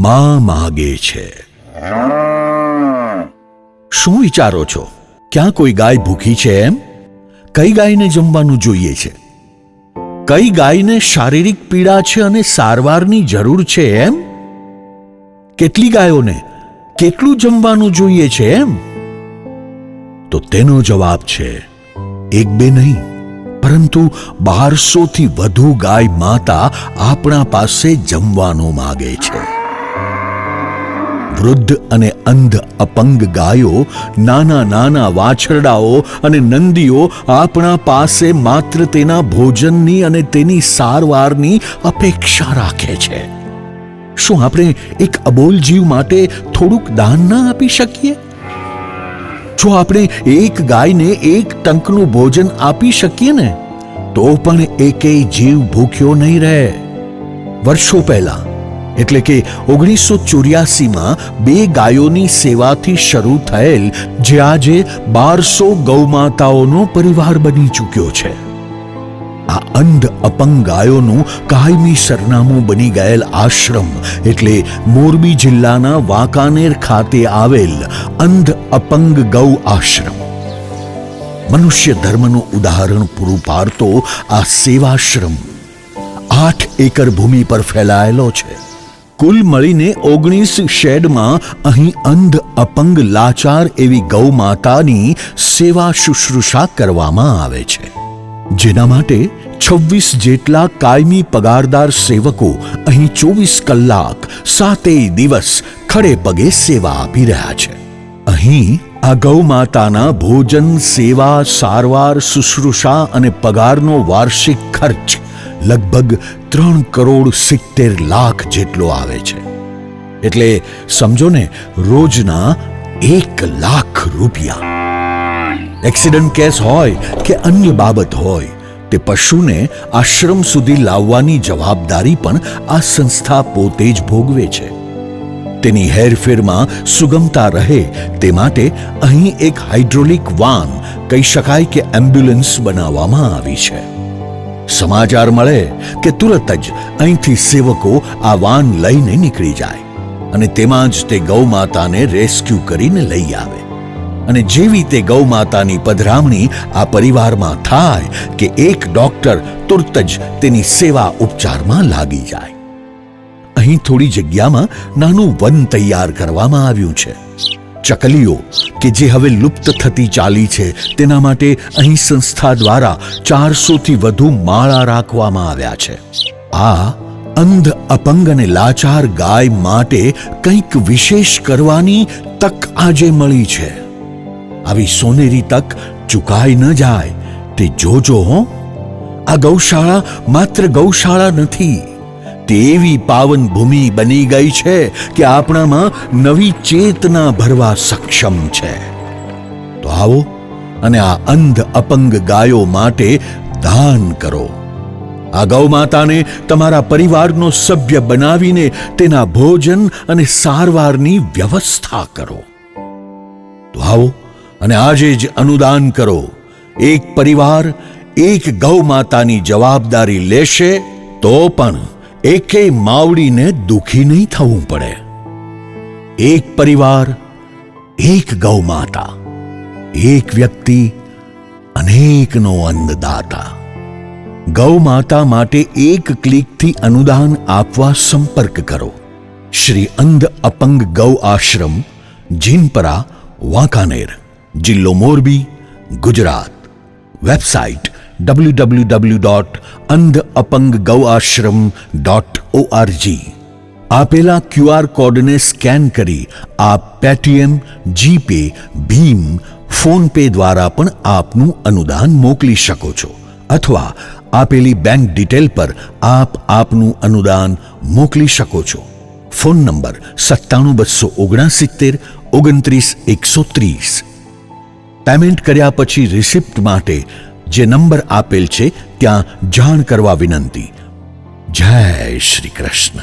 માં માગે છે. શું વિચારો છો? ક્યાં કોઈ ગાય ભૂખી છે એમ? કઈ ગાયને જમવાનું જોઈએ છે? કઈ ગાયને શારીરિક પીડા છે અને સારવારની જરૂર છે એમ? કેટલી ગાયોને કેટલું જમવાનું જોઈએ છે એમ? તો તેનો જવાબ છે એક બે નહીં, પરંતુ 1200થી વધુ ગાય માતા આપણા પાસે જમવાનું માગે છે. વૃદ્ધ અને અંધ અપંગ ગાયો, નાના નાના વાછરડાઓ અને નંદીઓ આપણા પાસે માત્ર તેના ભોજનની અને તેની સારવારની અપેક્ષા રાખે છે. શું આપણે એક અબોલ જીવ માટે થોડુંક દાન ના આપી શકીએ? જો આપણે એક ગાયને એક ટંકનું ભોજન આપી શકીએ ને, તો પણ એકેય જીવ ભૂખ્યો નહીં રહે. વર્ષો પહેલા, એટલે કે 1984માં 2 ગાયોની સેવાથી શરૂ થયેલ, જે આજે 1200 ગૌમાતાઓનો પરિવાર બની ચૂક્યો છે. આ અંધ અપંગ ગાયોનું કાયમી સરનામું બની ગયેલ આશ્રમ એટલે મોરબી જિલ્લાના વાંકાનેર ખાતે આવેલ અંધ અપંગ ગૌ આશ્રમ. મનુષ્ય ધર્મનું ઉદાહરણ પૂરું પાડતો આ સેવાશ્રમ 8 એકર ભૂમિ પર ફેલાયેલો છે. કુલ મળીને 19 શેડમાં અહીં અંધ અપંગ લાચાર એવી ગૌ માતાની સેવા શુશ્રૂષા કરવામાં આવે છે, જેના માટે 26 જેટલા કાયમી પગારદાર સેવકો અહીં 24 કલાક 7 દિવસ ખડે પગે સેવા આપી રહ્યા છે. અહીં આ ગૌ માતાના ભોજન, સેવા, સારવાર, શુશ્રૂષા અને પગારનો વાર્ષિક ખર્ચ લગભગ 3,70,00,000 જેટલો આવે છે. એટલે સમજો ને, રોજના 1 લાખ રૂપિયા. એક્સિડન્ટ કેસ હોય કે અન્ય બાબત હોય, તે પશુને આશ્રમ સુધી લાવવાની જવાબદારી પણ આ સંસ્થા પોતે જ ભોગવે છે. તેની હેરફેરમાં સુગમતા રહે તે માટે અહીં એક હાઇડ્રોલિક વાન, કહી શકાય કે એમ્બ્યુલન્સ બનાવવામાં આવી છે. સમાચાર મળે કે તુરત જ અહીંથી સેવકો આ વાન લઈને નીકળી જાય અને તેમાં જ તે ગૌ માતાને રેસ્ક્યુ કરીને લઈ આવે. અને જેવી તે ગૌ માતાની પધરામણી આ પરિવારમાં થાય કે એક ડોક્ટર તુરત જ તેની સેવા ઉપચારમાં લાગી જાય. અહીં થોડી જગ્યામાં નાનું વન તૈયાર કરવામાં આવ્યું છે. ચકલીઓ કે જે હવે લુપ્ત થતી ચાલી છે, તેના માટે અહીં સંસ્થા દ્વારા 400થી વધુ માળા રાખવામાં આવ્યા છે. આ અંધ અપંગ અને લાચાર ગાય માટે કંઈક વિશેષ કરવાની તક આજે મળી છે. આવી સોનેરી તક ચૂકાઈ ન જાય તે જોજો હો. આ ગૌશાળા માત્ર ગૌશાળા નથી, તે એવી પાવન ભૂમિ બની ગઈ છે કે આપણામાં નવી ચેતના ભરવા સક્ષમ છે. તો આવો અને આ અંધ અપંગ ગાયો માટે દાન કરો. આ ગૌ માતાને તમારા પરિવારનો સભ્ય બનાવીને તેના ભોજન અને સારવારની વ્યવસ્થા કરો. તો આવો અને આજે જ અનુદાન કરો. એક પરિવાર એક ગૌ માતાની જવાબદારી લેશે તો પણ એકેય માવડીને દુખી નહીં થવું પડે. એક પરિવાર, એક ગૌ માતા, એક વ્યક્તિ, અનેકનો અન્નદાતા. ગૌ માતા માટે એક ક્લિકથી અનુદાન આપવા સંપર્ક કરો. શ્રી અંધ અપંગ ગૌ આશ્રમ, જીનપરા, વાંકાનેર, જિલ્લો મોરબી, ગુજરાત. Website www.andhapangauashram.org. આપેલા QR કોડને સ્કેન કરી આપ પેટીએમ, જીપે, ભીમ, ફોનપે દ્વારા પણ આપનું અનુદાન મોકલી શકો છો, અથવા આપેલી બેંક ડિટેલ પર આપ આપનું અનુદાન મોકલી શકો છો. Phone number 97 269 29 130. પેમેન્ટ કર્યા પછી રિસિપ્ટ માટે જે નંબર આપેલ છે ત્યાં જાણ કરવા વિનંતી. જય શ્રી કૃષ્ણ.